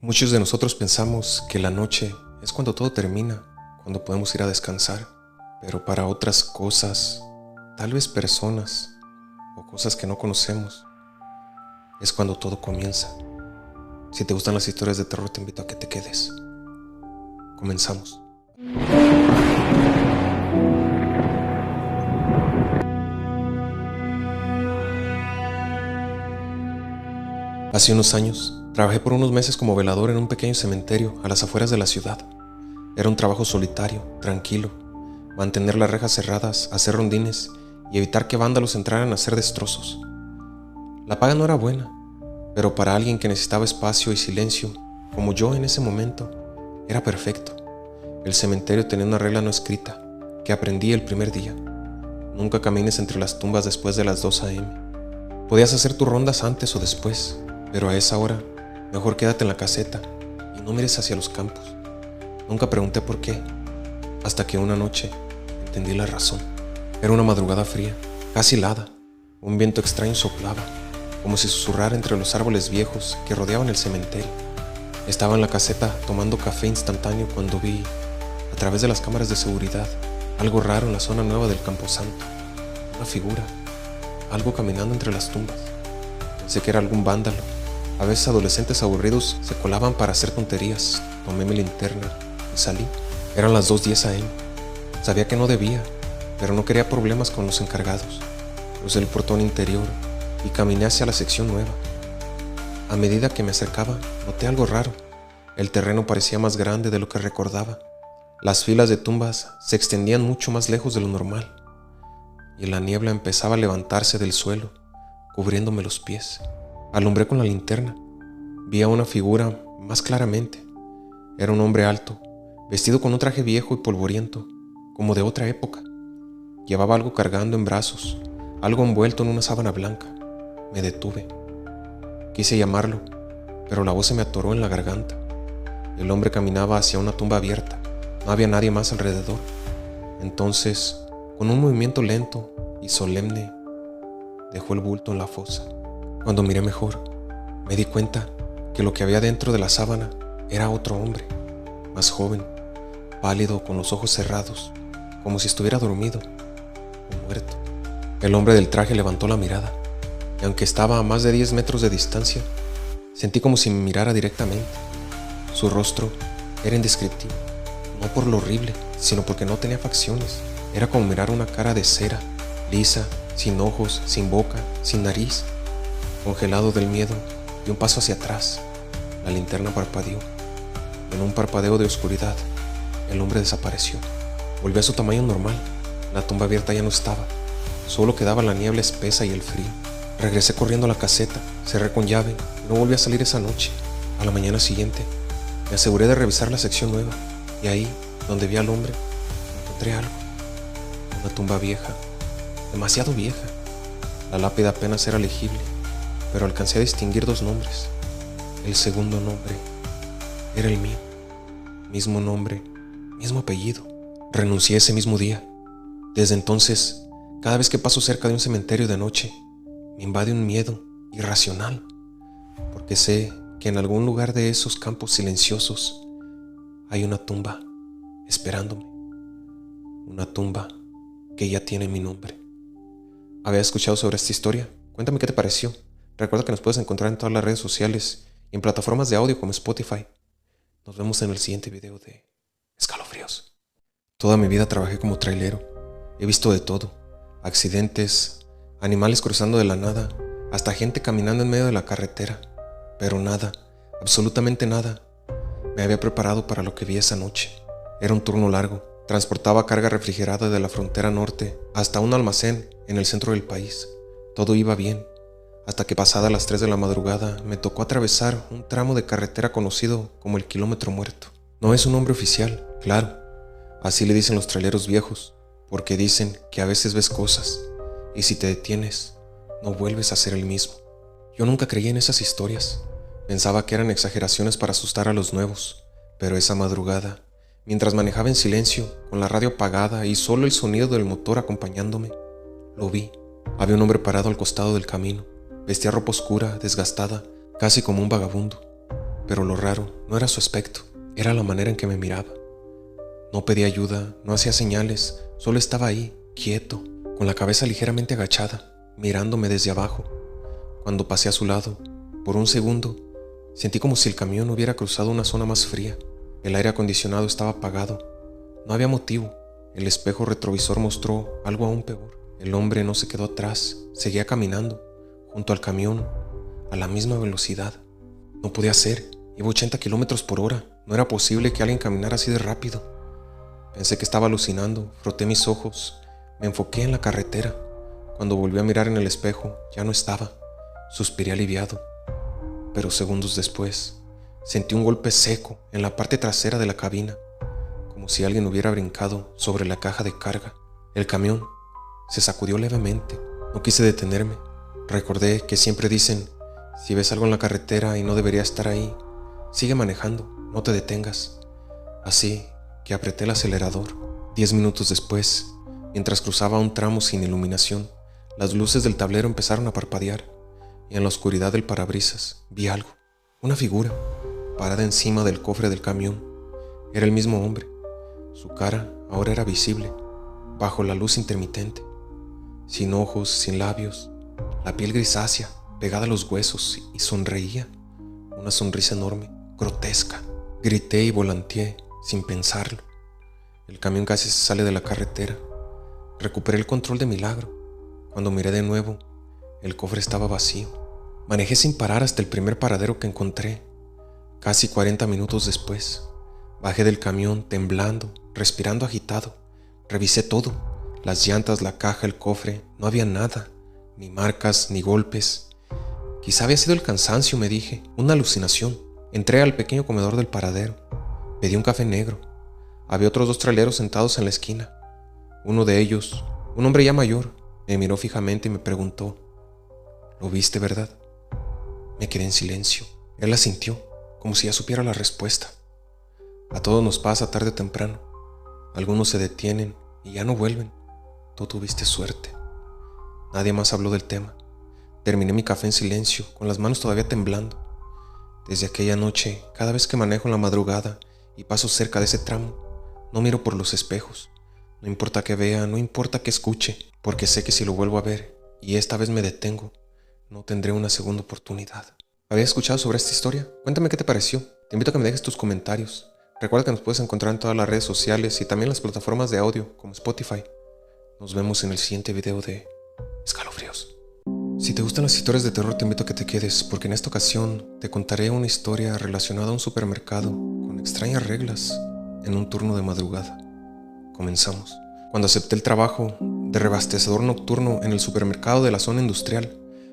Muchos de nosotros pensamos que la noche es cuando todo termina, cuando podemos ir a descansar, pero para otras cosas, tal vez personas o cosas que no conocemos, es cuando todo comienza. Si te gustan las historias de terror, te invito a que te quedes. Comenzamos. Hace unos años, trabajé por unos meses como velador en un pequeño cementerio a las afueras de la ciudad. Era un trabajo solitario, tranquilo, mantener las rejas cerradas, hacer rondines y evitar que vándalos entraran a hacer destrozos. La paga no era buena, pero para alguien que necesitaba espacio y silencio, como yo en ese momento, era perfecto. El cementerio tenía una regla no escrita, que aprendí el primer día. Nunca camines entre las tumbas después de las 2 a.m. Podías hacer tus rondas antes o después, pero a esa hora, mejor quédate en la caseta y no mires hacia los campos. Nunca pregunté por qué, hasta que una noche entendí la razón. Era una madrugada fría, casi helada. Un viento extraño soplaba, como si susurrara entre los árboles viejos que rodeaban el cementerio. Estaba en la caseta tomando café instantáneo cuando vi, a través de las cámaras de seguridad, algo raro en la zona nueva del camposanto. Una figura, algo caminando entre las tumbas. Pensé que era algún vándalo. A veces adolescentes aburridos se colaban para hacer tonterías. Tomé mi linterna y salí. Eran las 2:10 a.m. Sabía que no debía, pero no quería problemas con los encargados. Crucé el portón interior y caminé hacia la sección nueva. A medida que me acercaba, noté algo raro. El terreno parecía más grande de lo que recordaba. Las filas de tumbas se extendían mucho más lejos de lo normal, y la niebla empezaba a levantarse del suelo, cubriéndome los pies. Alumbré con la linterna. Vi a una figura más claramente. Era un hombre alto, vestido con un traje viejo y polvoriento, como de otra época. Llevaba algo cargando en brazos, algo envuelto en una sábana blanca. Me detuve. Quise llamarlo, pero la voz se me atoró en la garganta. El hombre caminaba hacia una tumba abierta. No había nadie más alrededor. Entonces, con un movimiento lento y solemne, dejó el bulto en la fosa. Cuando miré mejor, me di cuenta que lo que había dentro de la sábana era otro hombre, más joven, pálido, con los ojos cerrados, como si estuviera dormido o muerto. El hombre del traje levantó la mirada, y aunque estaba a más de 10 metros de distancia, sentí como si me mirara directamente. Su rostro era indescriptible, no por lo horrible, sino porque no tenía facciones. Era como mirar una cara de cera, lisa, sin ojos, sin boca, sin nariz. Congelado del miedo, di un paso hacia atrás. La linterna parpadeó. En un parpadeo de oscuridad, el hombre desapareció. Volvió a su tamaño normal. La tumba abierta ya no estaba. Solo quedaba la niebla espesa y el frío. Regresé corriendo a la caseta, cerré con llave y no volví a salir esa noche. A la mañana siguiente, me aseguré de revisar la sección nueva, y ahí, donde vi al hombre, encontré algo. Una tumba vieja, demasiado vieja. La lápida apenas era legible, pero alcancé a distinguir 2 nombres. El segundo nombre era el mío. Mismo nombre, mismo apellido. Renuncié ese mismo día. Desde entonces, cada vez que paso cerca de un cementerio de noche, me invade un miedo irracional, porque sé que en algún lugar de esos campos silenciosos hay una tumba esperándome. Una tumba que ya tiene mi nombre. ¿Habías escuchado sobre esta historia? Cuéntame qué te pareció. Recuerda que nos puedes encontrar en todas las redes sociales y en plataformas de audio como Spotify. Nos vemos en el siguiente video de Escalofríos. Toda mi vida trabajé como trailero. He visto de todo. Accidentes, animales cruzando de la nada, hasta gente caminando en medio de la carretera. Pero nada, absolutamente nada, me había preparado para lo que vi esa noche. Era un turno largo. Transportaba carga refrigerada de la frontera norte hasta un almacén en el centro del país. Todo iba bien, hasta que pasadas las 3 de la madrugada me tocó atravesar un tramo de carretera conocido como el kilómetro muerto. No es un nombre oficial, claro, así le dicen los traileros viejos, porque dicen que a veces ves cosas, y si te detienes, no vuelves a ser el mismo. Yo nunca creí en esas historias, pensaba que eran exageraciones para asustar a los nuevos, pero esa madrugada, mientras manejaba en silencio, con la radio apagada y solo el sonido del motor acompañándome, lo vi. Había un hombre parado al costado del camino. Vestía ropa oscura, desgastada, casi como un vagabundo. pero lo raro no era su aspecto, era la manera en que me miraba. No pedía ayuda, no hacía señales, solo estaba ahí, quieto, con la cabeza ligeramente agachada, mirándome desde abajo. Cuando pasé a su lado, por un segundo, sentí como si el camión hubiera cruzado una zona más fría. El aire acondicionado estaba apagado. No había motivo. El espejo retrovisor mostró algo aún peor. El hombre no se quedó atrás, seguía caminando, junto al camión, a la misma velocidad. No podía ser, iba 80 kilómetros por hora. No era posible que alguien caminara así de rápido. Pensé que estaba alucinando, froté mis ojos, me enfoqué en la carretera. Cuando volví a mirar en el espejo, ya no estaba. Suspiré aliviado. Pero segundos después, sentí un golpe seco en la parte trasera de la cabina, como si alguien hubiera brincado sobre la caja de carga. El camión se sacudió levemente. No quise detenerme. Recordé que siempre dicen, si ves algo en la carretera y no debería estar ahí, sigue manejando, no te detengas. Así que apreté el acelerador. 10 minutos después, mientras cruzaba un tramo sin iluminación, las luces del tablero empezaron a parpadear y en la oscuridad del parabrisas vi algo, una figura, parada encima del cofre del camión. Era el mismo hombre. Su cara ahora era visible, bajo la luz intermitente, sin ojos, sin labios, la piel grisácea, pegada a los huesos, y sonreía, una sonrisa enorme, grotesca. Grité y volanteé, sin pensarlo. El camión casi se sale de la carretera. Recuperé el control de milagro. Cuando miré de nuevo, el cofre estaba vacío. Manejé sin parar hasta el primer paradero que encontré. Casi 40 minutos después, bajé del camión temblando, respirando agitado. Revisé todo, las llantas, la caja, el cofre. No había nada, ni marcas, ni golpes. Quizá había sido el cansancio, me dije, una alucinación. Entré al pequeño comedor del paradero. Pedí un café negro. Había otros 2 traileros sentados en la esquina. Uno de ellos, un hombre ya mayor, me miró fijamente y me preguntó, ¿lo viste, verdad? Me quedé en silencio. Él la sintió, como si ya supiera la respuesta. A todos nos pasa tarde o temprano. Algunos se detienen y ya no vuelven. Tú tuviste suerte. Nadie más habló del tema. Terminé mi café en silencio, con las manos todavía temblando. Desde aquella noche, cada vez que manejo en la madrugada y paso cerca de ese tramo, no miro por los espejos. No importa que vea, no importa que escuche, porque sé que si lo vuelvo a ver, y esta vez me detengo, no tendré una segunda oportunidad. ¿Habías escuchado sobre esta historia? Cuéntame qué te pareció. Te invito a que me dejes tus comentarios. Recuerda que nos puedes encontrar en todas las redes sociales y también en las plataformas de audio como Spotify. Nos vemos en el siguiente video de Escalofríos. Si te gustan las historias de terror, te invito a que te quedes, porque en esta ocasión te contaré una historia relacionada a un supermercado con extrañas reglas en un turno de madrugada. Comenzamos. Cuando acepté el trabajo de reabastecedor nocturno en el supermercado de la zona industrial,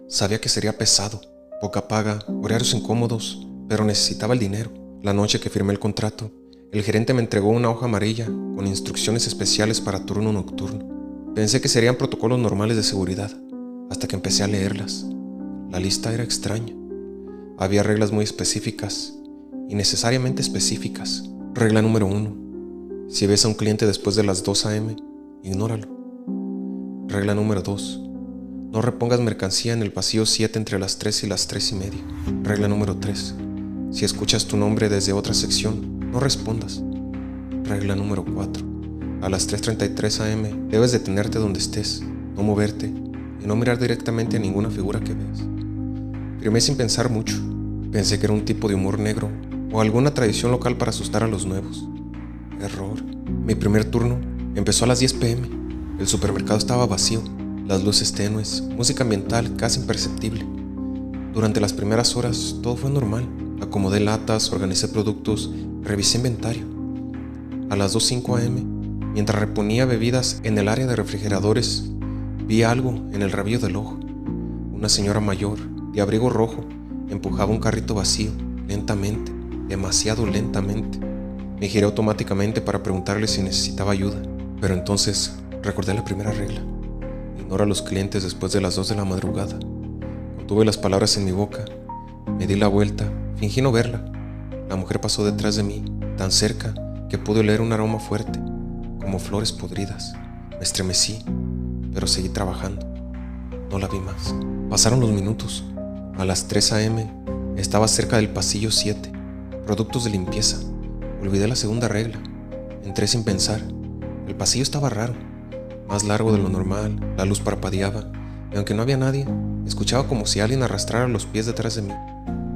sabía que sería pesado, poca paga, horarios incómodos, pero necesitaba el dinero. La noche que firmé el contrato, el gerente me entregó una hoja amarilla con instrucciones especiales para turno nocturno. Pensé que serían protocolos normales de seguridad, hasta que empecé a leerlas. La lista era extraña. Había reglas muy específicas, innecesariamente específicas. Regla número 1. Si ves a un cliente después de las 2 a.m., ignóralo. Regla número 2. No repongas mercancía en el pasillo 7 entre las 3 y las 3:30. Regla número 3. Si escuchas tu nombre desde otra sección, no respondas. Regla número 4. A las 3:33 a.m. debes detenerte donde estés, no moverte y no mirar directamente a ninguna figura que veas. Firmé sin pensar mucho. Pensé que era un tipo de humor negro o alguna tradición local para asustar a los nuevos. Error. Mi primer turno empezó a las 10 p.m. El supermercado estaba vacío, las luces tenues, música ambiental casi imperceptible. Durante las primeras horas todo fue normal. Acomodé latas, organicé productos, revisé inventario. A las 2:05 a.m., mientras reponía bebidas en el área de refrigeradores, vi algo en el rabillo del ojo. Una señora mayor, de abrigo rojo, empujaba un carrito vacío, lentamente, demasiado lentamente. Me giré automáticamente para preguntarle si necesitaba ayuda, pero entonces recordé la primera regla. Ignora a los clientes después de las 2 de la madrugada. Contuve las palabras en mi boca, me di la vuelta, fingí no verla. La mujer pasó detrás de mí, tan cerca que pude oler un aroma fuerte, como flores podridas. Me estremecí, pero seguí trabajando. No la vi más. Pasaron los minutos. A las 3 a.m. estaba cerca del pasillo 7. productos de limpieza. Olvidé la segunda regla. Entré sin pensar. El pasillo estaba raro, más largo de lo normal, la luz parpadeaba, y aunque no había nadie, escuchaba como si alguien arrastrara los pies detrás de mí.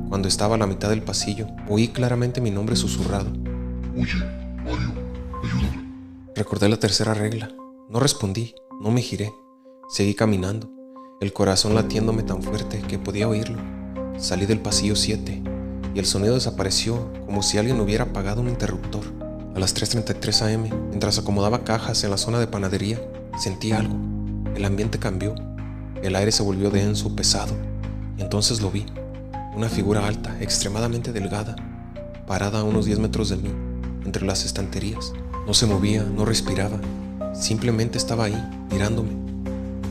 Cuando estaba a la mitad del pasillo, oí claramente mi nombre susurrado. Oye, Mario, ayúdame. Recordé la tercera regla. No respondí, no me giré. Seguí caminando, el corazón latiéndome tan fuerte que podía oírlo. Salí del pasillo 7 y el sonido desapareció como si alguien hubiera apagado un interruptor. A las 3:33 am, mientras acomodaba cajas en la zona de panadería, sentí algo. El ambiente cambió. El aire se volvió denso, pesado. Y entonces lo vi. Una figura alta, extremadamente delgada, parada a unos 10 metros de mí, entre las estanterías. No se movía, no respiraba. Simplemente estaba ahí, mirándome.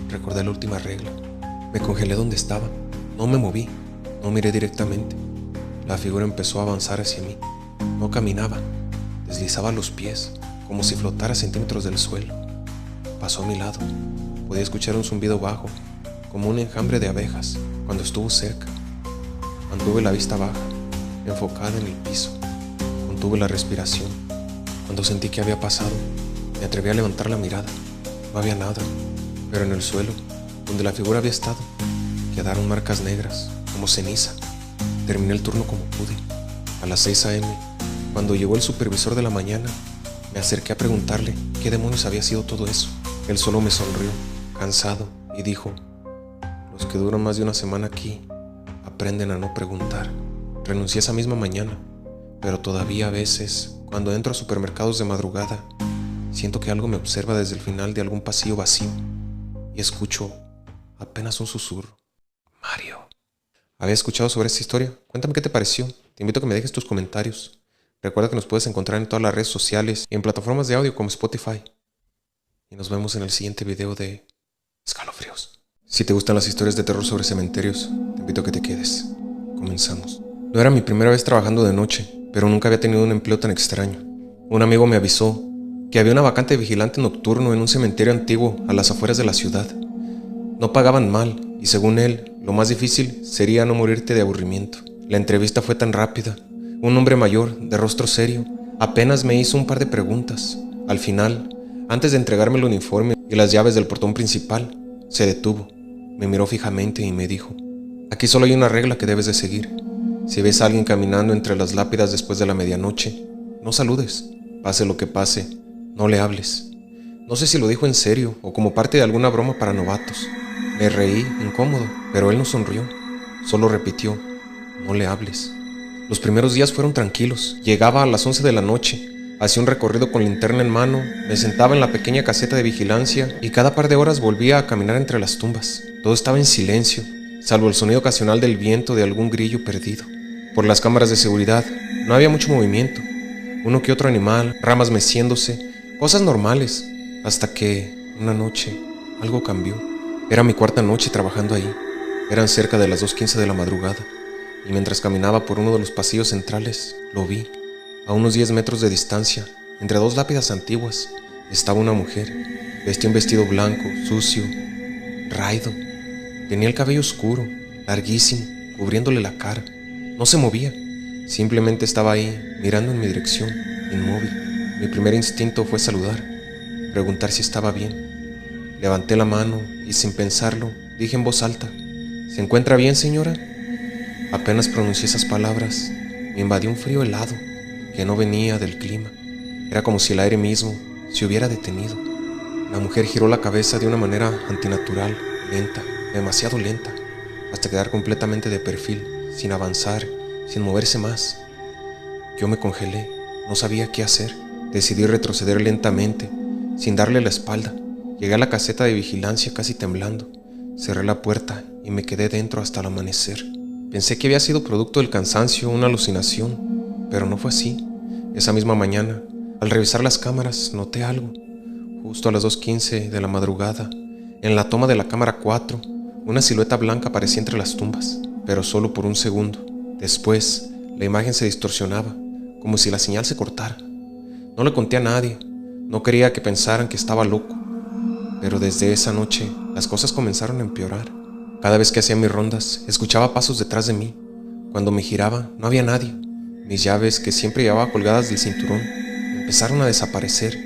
Recordé la última regla. Me congelé donde estaba. No me moví. No miré directamente. La figura empezó a avanzar hacia mí. No caminaba. Deslizaba los pies, como si flotara a centímetros del suelo. Pasó a mi lado. Podía escuchar un zumbido bajo, como un enjambre de abejas, cuando estuvo cerca. Mantuve la vista baja, enfocada en el piso. Contuve la respiración. Cuando sentí que había pasado, me atreví a levantar la mirada. No había nada, pero en el suelo, donde la figura había estado, quedaron marcas negras, como ceniza. Terminé el turno como pude. A las 6 am, cuando llegó el supervisor de la mañana, me acerqué a preguntarle qué demonios había sido todo eso. Él solo me sonrió, cansado, y dijo: los que duran más de una semana aquí aprenden a no preguntar. Renuncié esa misma mañana, pero todavía a veces, cuando entro a supermercados de madrugada, siento que algo me observa desde el final de algún pasillo vacío y escucho apenas un susurro. Mario. ¿Habías escuchado sobre esta historia? Cuéntame qué te pareció. Te invito a que me dejes tus comentarios. Recuerda que nos puedes encontrar en todas las redes sociales y en plataformas de audio como Spotify. Y nos vemos en el siguiente video de Escalofríos. Si te gustan las historias de terror sobre cementerios, te invito a que te quedes. Comenzamos. No era mi primera vez trabajando de noche, pero nunca había tenido un empleo tan extraño. Un amigo me avisó que había una vacante de vigilante nocturno en un cementerio antiguo a las afueras de la ciudad. No pagaban mal y según él, lo más difícil sería no morirte de aburrimiento. La entrevista fue tan rápida. Un hombre mayor, de rostro serio, apenas me hizo un par de preguntas. Al final, antes de entregarme el uniforme y las llaves del portón principal, se detuvo, me miró fijamente y me dijo: aquí solo hay una regla que debes de seguir. Si ves a alguien caminando entre las lápidas después de la medianoche, no saludes. Pase lo que pase, no le hables. No sé si lo dijo en serio o como parte de alguna broma para novatos. Me reí, incómodo, pero él no sonrió. Solo repitió: no le hables. Los primeros días fueron tranquilos. Llegaba a las 11 de la noche, hacía un recorrido con linterna en mano, me sentaba en la pequeña caseta de vigilancia y cada par de horas volvía a caminar entre las tumbas. Todo estaba en silencio, salvo el sonido ocasional del viento de algún grillo perdido. Por las cámaras de seguridad no había mucho movimiento. Uno que otro animal, ramas meciéndose, cosas normales, hasta que, una noche, algo cambió. Era mi cuarta noche trabajando ahí. Eran cerca de las 2:15 de la madrugada, y mientras caminaba por uno de los pasillos centrales, lo vi. A unos 10 metros de distancia, entre dos lápidas antiguas, estaba una mujer. Vestía un vestido blanco, sucio, raído. Tenía el cabello oscuro, larguísimo, cubriéndole la cara. No se movía, simplemente estaba ahí, mirando en mi dirección, inmóvil. Mi primer instinto fue saludar, preguntar si estaba bien. Levanté la mano y sin pensarlo, dije en voz alta: ¿se encuentra bien, señora? Apenas pronuncié esas palabras, me invadió un frío helado que no venía del clima. Era como si el aire mismo se hubiera detenido. La mujer giró la cabeza de una manera antinatural, lenta, demasiado lenta, hasta quedar completamente de perfil, sin avanzar, sin moverse más. Yo me congelé, no sabía qué hacer. Decidí retroceder lentamente, sin darle la espalda. Llegué a la caseta de vigilancia casi temblando. Cerré la puerta y me quedé dentro hasta el amanecer. Pensé que había sido producto del cansancio, una alucinación, pero no fue así. Esa misma mañana, al revisar las cámaras, noté algo. Justo a las 2:15 de la madrugada, en la toma de la cámara 4, una silueta blanca aparecía entre las tumbas, pero solo por un segundo. Después, la imagen se distorsionaba, como si la señal se cortara. No le conté a nadie, no quería que pensaran que estaba loco, pero desde esa noche las cosas comenzaron a empeorar. Cada vez que hacía mis rondas, escuchaba pasos detrás de mí. Cuando me giraba, no había nadie, Mis llaves, que siempre llevaba colgadas del cinturón, empezaron a desaparecer.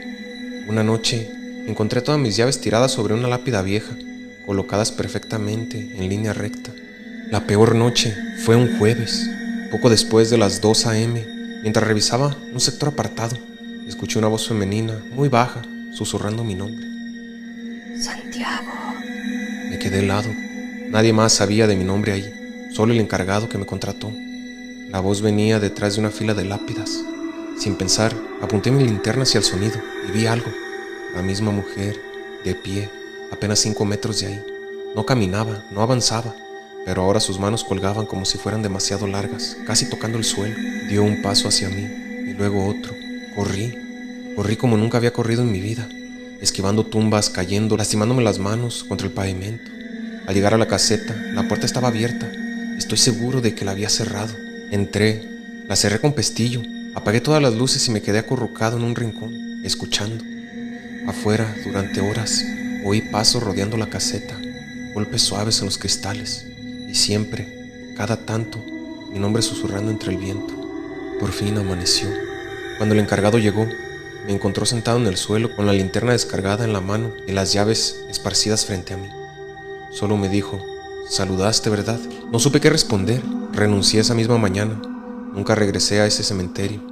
Una noche encontré todas mis llaves tiradas sobre una lápida vieja, colocadas perfectamente en línea recta. La peor noche fue un jueves, poco después de las 2 a.m., mientras revisaba un sector apartado, escuché una voz femenina, muy baja, susurrando mi nombre. Santiago. Me quedé helado. Nadie más sabía de mi nombre ahí, solo el encargado que me contrató. La voz venía detrás de una fila de lápidas. Sin pensar, apunté mi linterna hacia el sonido y vi algo. La misma mujer, de pie, apenas 5 metros de ahí. No caminaba, no avanzaba, pero ahora sus manos colgaban como si fueran demasiado largas, casi tocando el suelo. Dio un paso hacia mí y luego otro. Corrí como nunca había corrido en mi vida, esquivando tumbas, cayendo, lastimándome las manos contra el pavimento. Al llegar a la caseta, la puerta estaba abierta. Estoy seguro de que la había cerrado. Entré, la cerré con pestillo, apagué todas las luces y me quedé acurrucado en un rincón, escuchando. Afuera, durante horas, oí pasos rodeando la caseta, golpes suaves en los cristales, y siempre, cada tanto, mi nombre susurrando entre el viento. Por fin amaneció. Cuando el encargado llegó, me encontró sentado en el suelo con la linterna descargada en la mano y las llaves esparcidas frente a mí. Solo me dijo: «¿Saludaste, verdad?». No supe qué responder. Renuncié esa misma mañana. Nunca regresé a ese cementerio.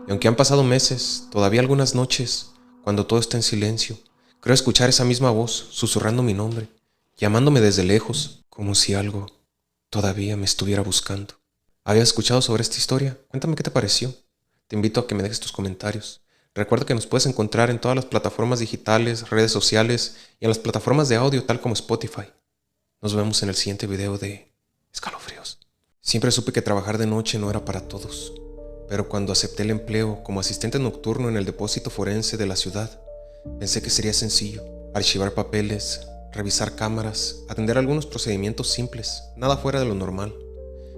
Y aunque han pasado meses, todavía algunas noches, cuando todo está en silencio, creo escuchar esa misma voz susurrando mi nombre, llamándome desde lejos, como si algo todavía me estuviera buscando. ¿Habías escuchado sobre esta historia? Cuéntame qué te pareció. Te invito a que me dejes tus comentarios. Recuerda que nos puedes encontrar en todas las plataformas digitales, redes sociales y en las plataformas de audio tal como Spotify. Nos vemos en el siguiente video de Escalofríos. Siempre supe que trabajar de noche no era para todos, pero cuando acepté el empleo como asistente nocturno en el depósito forense de la ciudad, pensé que sería sencillo: archivar papeles, revisar cámaras, atender algunos procedimientos simples, nada fuera de lo normal.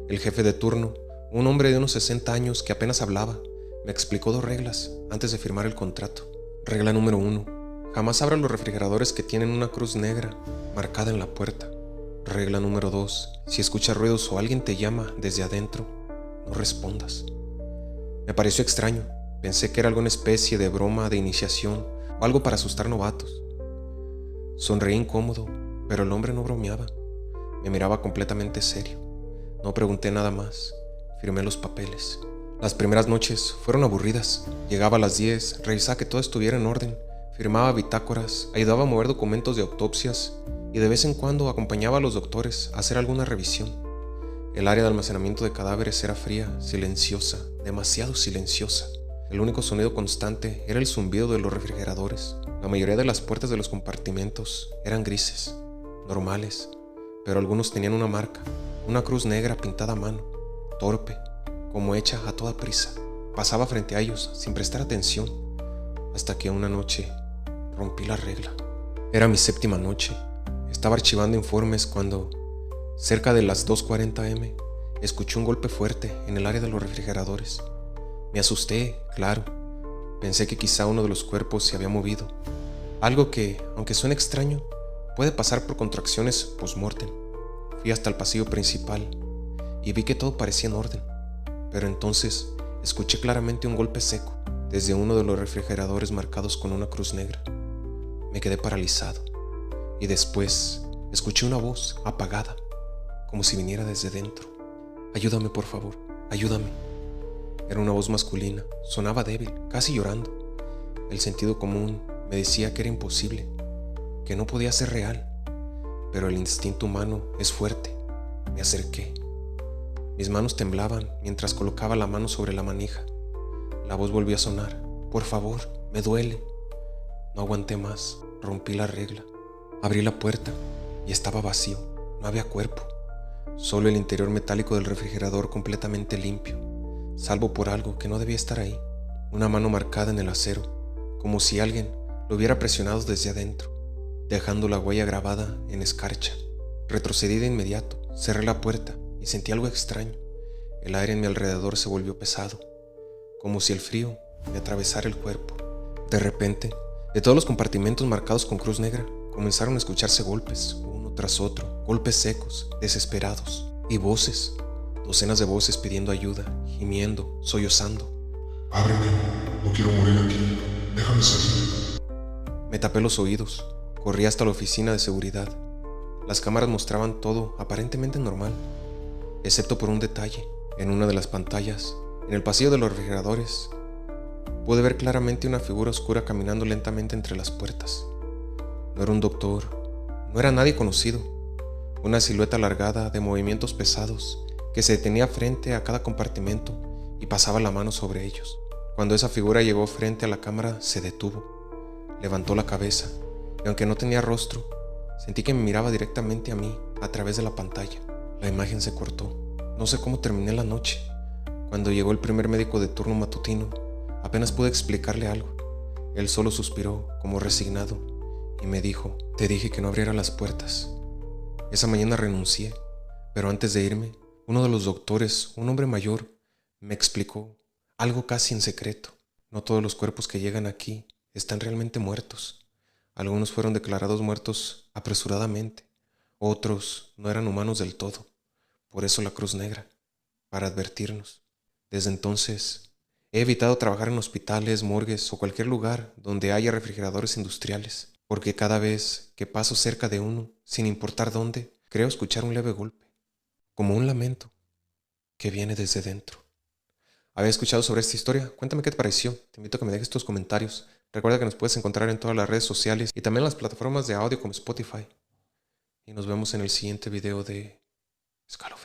El jefe de turno, un hombre de unos 60 años que apenas hablaba, me explicó 2 reglas antes de firmar el contrato. Regla número 1: jamás abra los refrigeradores que tienen una cruz negra marcada en la puerta. Regla número 2: si escuchas ruidos o alguien te llama desde adentro, no respondas. Me pareció extraño. Pensé que era alguna especie de broma de iniciación o algo para asustar novatos. Sonreí incómodo, pero el hombre no bromeaba. Me miraba completamente serio. No pregunté nada más. Firmé los papeles. Las primeras noches fueron aburridas. Llegaba a las 10, revisaba que todo estuviera en orden, firmaba bitácoras, ayudaba a mover documentos de autopsias y de vez en cuando acompañaba a los doctores a hacer alguna revisión. El área de almacenamiento de cadáveres era fría, silenciosa, demasiado silenciosa. El único sonido constante era el zumbido de los refrigeradores. La mayoría de las puertas de los compartimentos eran grises, normales, pero algunos tenían una marca, una cruz negra pintada a mano, torpe, como hecha a toda prisa. Pasaba frente a ellos sin prestar atención, hasta que una noche rompí la regla. Era mi 7ª noche. Estaba archivando informes cuando, cerca de las 2:40 am, escuché un golpe fuerte en el área de los refrigeradores. Me asusté, claro. Pensé que quizá uno de los cuerpos se había movido. Algo que, aunque suene extraño, puede pasar por contracciones post-mortem. Fui hasta el pasillo principal y vi que todo parecía en orden. Pero entonces escuché claramente un golpe seco desde uno de los refrigeradores marcados con una cruz negra. Me quedé paralizado y después escuché una voz apagada, como si viniera desde dentro. «Ayúdame, por favor, ayúdame». Era una voz masculina, sonaba débil, casi llorando. El sentido común me decía que era imposible, que no podía ser real, pero el instinto humano es fuerte. Me acerqué. Mis manos temblaban mientras colocaba la mano sobre la manija. La voz volvió a sonar. «Por favor, me duele». No aguanté más, rompí la regla. Abrí la puerta y estaba vacío, no había cuerpo. Solo el interior metálico del refrigerador completamente limpio, salvo por algo que no debía estar ahí. Una mano marcada en el acero, como si alguien lo hubiera presionado desde adentro, dejando la huella grabada en escarcha. Retrocedí de inmediato, cerré la puerta y sentí algo extraño. El aire en mi alrededor se volvió pesado, como si el frío me atravesara el cuerpo. De repente, de todos los compartimentos marcados con cruz negra, comenzaron a escucharse golpes, uno tras otro, golpes secos, desesperados, y voces, docenas de voces pidiendo ayuda, gimiendo, sollozando. Ábreme, no quiero morir aquí. Déjame salir. Me tapé los oídos, corrí hasta la oficina de seguridad. Las cámaras mostraban todo aparentemente normal, excepto por un detalle. En una de las pantallas, en el pasillo de los refrigeradores, pude ver claramente una figura oscura caminando lentamente entre las puertas. No era un doctor, no era nadie conocido. Una silueta alargada de movimientos pesados que se detenía frente a cada compartimento y pasaba la mano sobre ellos. Cuando esa figura llegó frente a la cámara, se detuvo, levantó la cabeza y aunque no tenía rostro, sentí que me miraba directamente a mí a través de la pantalla. La imagen se cortó. No sé cómo terminé la noche. Cuando llegó el primer médico de turno matutino, apenas pude explicarle algo. Él solo suspiró, como resignado, y me dijo: te dije que no abriera las puertas. Esa mañana renuncié, pero antes de irme, uno de los doctores, un hombre mayor, me explicó algo casi en secreto. No todos los cuerpos que llegan aquí están realmente muertos. Algunos fueron declarados muertos apresuradamente, otros no eran humanos del todo. Por eso la Cruz Negra, para advertirnos. Desde entonces, he evitado trabajar en hospitales, morgues o cualquier lugar donde haya refrigeradores industriales, porque cada vez que paso cerca de uno, sin importar dónde, creo escuchar un leve golpe, como un lamento que viene desde dentro. ¿Habías escuchado sobre esta historia? Cuéntame qué te pareció. Te invito a que me dejes tus comentarios. Recuerda que nos puedes encontrar en todas las redes sociales y también en las plataformas de audio como Spotify. Y nos vemos en el siguiente video de Escalofríos.